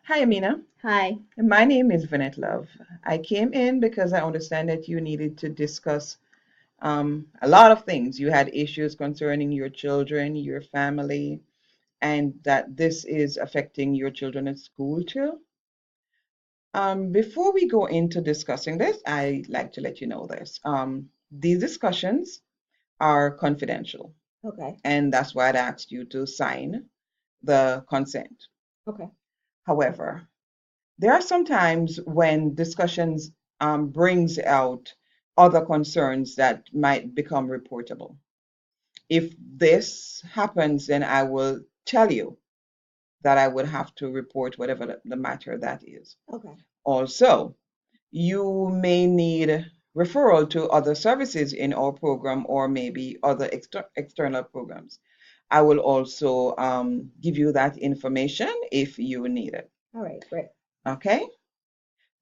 Hi, Amina. Hi. My name is Vinette Love. I came in because I understand that you needed to discuss a lot of things. You had issues concerning your children, your family, and that this is affecting your children at school too. Before we go into discussing this, I'd like to let you know this. These discussions are confidential, Okay. and that's why I asked you to sign the consent. Okay. However, there are some times when discussions brings out other concerns that might become reportable. If this happens, then I will tell you that I would have to report whatever the matter that is. Okay. Also, you may need referral to other services in our program or maybe other external programs. I will also give you that information if you need it. All right. Great. Okay?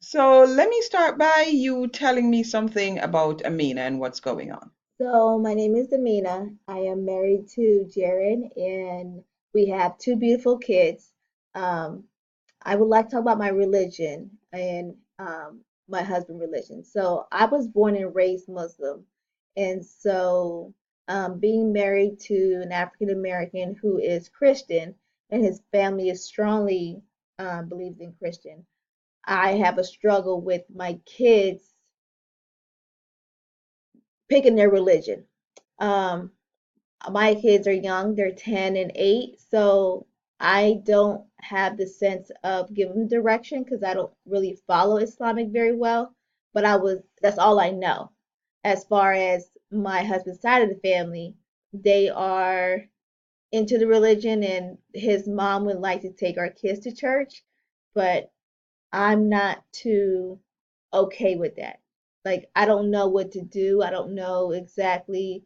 So let me start by you telling me something about Amina and what's going on. So my name is Amina. I am married to Jared, and we have two beautiful kids. Um, I would like to talk about my religion and my husband's religion. So I was born and raised Muslim, and so being married to an African American who is Christian and his family is strongly believes in Christian. I have a struggle with my kids picking their religion. Um, my kids are young, they're 10 and 8, so I don't have the sense of giving them direction because I don't really follow Islamic very well. But that's all I know. As far as my husband's side of the family, they are into the religion, and his mom would like to take our kids to church, but I'm not too okay with that. Like, I don't know what to do. I don't know exactly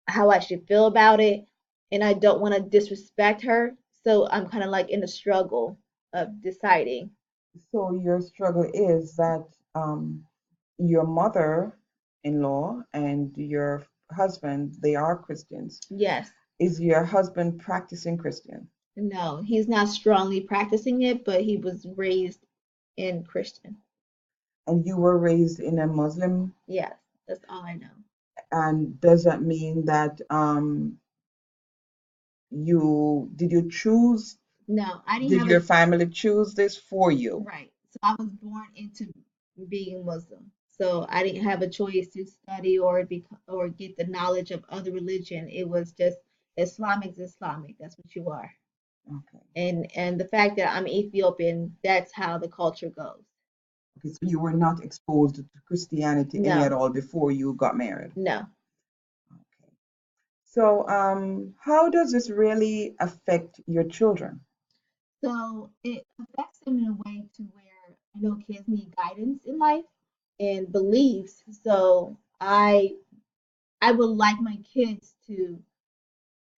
how I should feel about it. And I don't want to disrespect her. So I'm kind of like in a struggle of deciding. So your struggle is that um, your mother-in-law and your husband, they are Christians. Yes. Is your husband practicing Christian? No, he's not strongly practicing it, but he was raised in Christian. And you were raised in a Muslim, Yes, that's all I know. and does that mean that you choose, No, I didn't did have your a family choose this for you? right. So I was born into being Muslim. So I didn't have a choice to study or get the knowledge of other religion. It was just Islamic is Islamic. That's what you are. Okay. And the fact that I'm Ethiopian, that's how the culture goes. Okay, so you were not exposed to Christianity any at No, all before you got married. no. Okay. So, how does this really affect your children? So it affects them in a way to where I know kids need guidance in life and beliefs. So I would like my kids to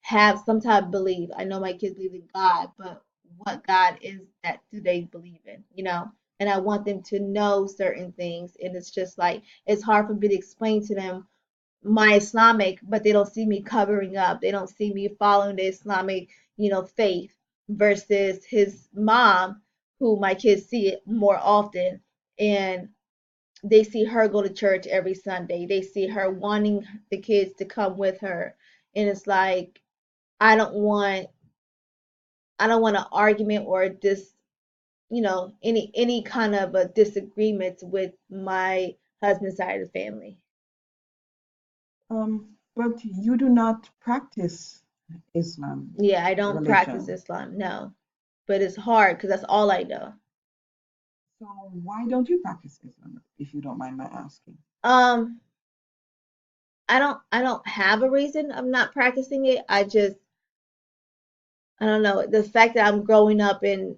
have some type of belief. I know my kids believe in God, but what God is that do they believe in, you know? And I want them to know certain things. And it's just like it's hard for me to explain to them my Islamic, but they don't see me covering up. They don't see me following the Islamic, faith versus his mom, who my kids see it more often. And they see her go to church every Sunday. They see her wanting the kids to come with her. And it's like I don't want I don't want an argument or any kind of a disagreement with my husband's side of the family. But you do not practice Islam Yeah, I don't practice religion. Islam, no. But it's hard because that's all I know. So why don't you practice Islam, if you don't mind my asking? Um, I don't have a reason of not practicing it. I don't know. The fact that I'm growing up and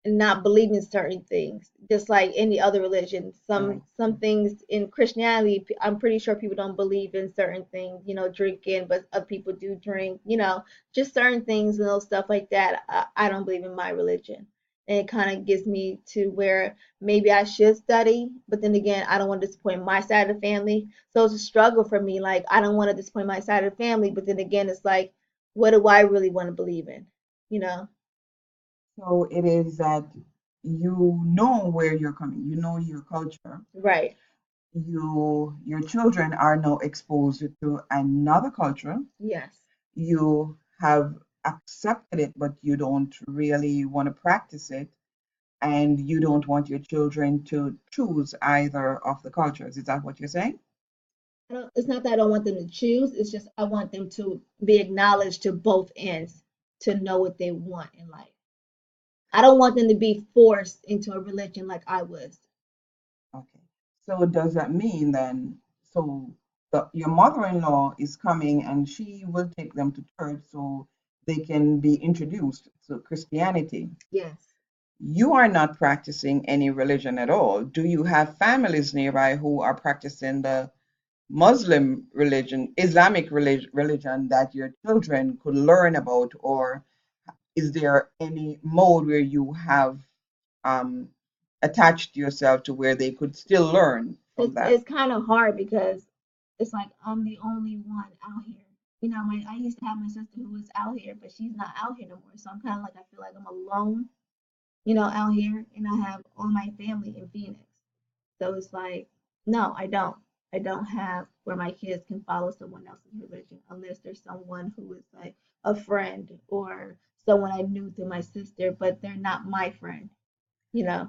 not believing certain things, just like any other religion. Right. Some things in Christianity, I'm pretty sure people don't believe in certain things, drinking, but other people do drink, just certain things and those stuff like that. I don't believe in my religion. And it kind of gets me to where maybe I should study, but then again, I don't want to disappoint my side of the family. So it's a struggle for me. Like, I don't want to disappoint my side of the family, but then again, it's like, what do I really want to believe in? You know? So it is that you know where you're coming, you know your culture. Right. Your children are now exposed to another culture. Yes. You have accepted it, but you don't really want to practice it, and you don't want your children to choose either of the cultures. Is that what you're saying? It's not that I don't want them to choose, it's just I want them to be acknowledged to both ends to know what they want in life. I don't want them to be forced into a religion like I was. Okay. So does that mean then, so your mother-in-law is coming and she will take them to church so they can be introduced to Christianity? Yes. You are not practicing any religion at all. Do you have families nearby who are practicing the Muslim religion, Islamic religion that your children could learn about, or is there any mode where you have um, attached yourself to where they could still learn from that? It's kind of hard because it's like I'm the only one out here. You know, my I used to have my sister who was out here, but she's not out here no more. So I'm kind of like I feel like I'm alone, you know, out here, and I have all my family in Phoenix. So it's like, no, I don't. I don't have where my kids can follow someone else's religion unless there's someone who is like a friend or someone I knew through my sister, but they're not my friend, you know.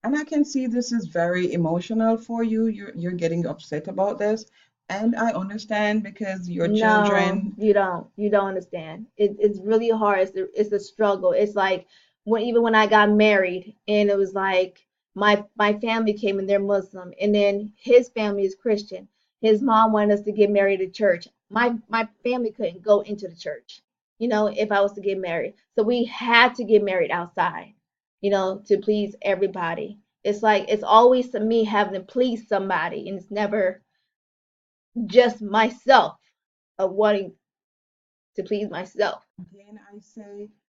And I can see this is very emotional for you. You're getting upset about this, and I understand because your No, children. you don't. You don't understand. It's really hard. It's a struggle. It's like when even when I got married and it was like my family came and they're Muslim and then his family is Christian. His mom wanted us to get married at church. My family couldn't go into the church, you know, if I was to get married. So we had to get married outside, you know, to please everybody. It's like it's always me having to please somebody and it's never just myself of wanting to please myself. Again, I say